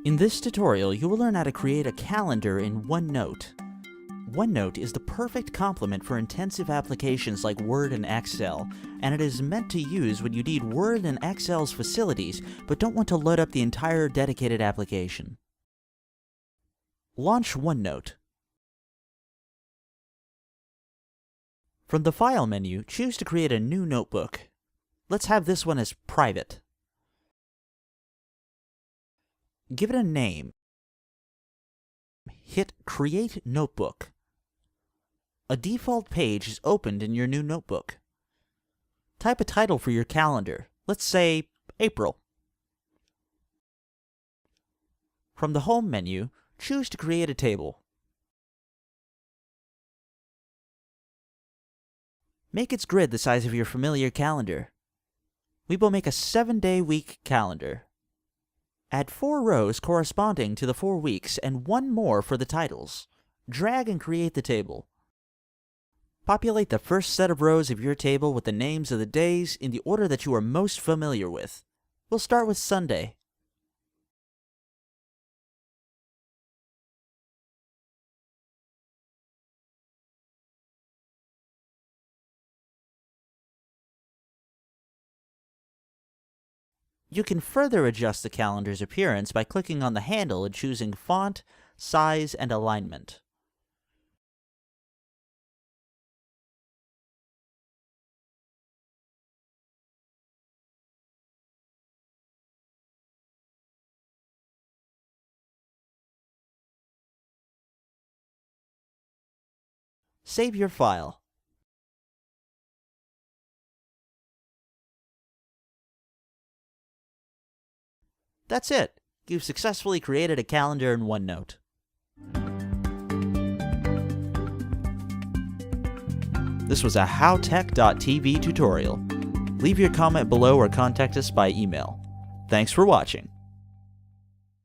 In this tutorial, you will learn how to create a calendar in OneNote. OneNote is the perfect complement for intensive applications like Word and Excel, and it is meant to use when you need Word and Excel's facilities but don't want to load up the entire dedicated application. Launch OneNote. From the File menu, choose to create a new notebook. Let's have this one as private. Give it a name. Hit Create Notebook. A default page is opened in your new notebook. Type a title for your calendar. Let's say April. From the Home menu, choose to create a table. Make its grid the size of your familiar calendar. We will make a 7-day week calendar. Add 4 rows corresponding to the 4 weeks and 1 more for the titles. Drag and create the table. Populate the first set of rows of your table with the names of the days in the order that you are most familiar with. We'll start with Sunday. You can further adjust the calendar's appearance by clicking on the handle and choosing Font, Size, and Alignment. Save your file. That's it. You've successfully created a calendar in OneNote. This was a HowTech.tv tutorial. Leave your comment below or contact us by email. Thanks for watching.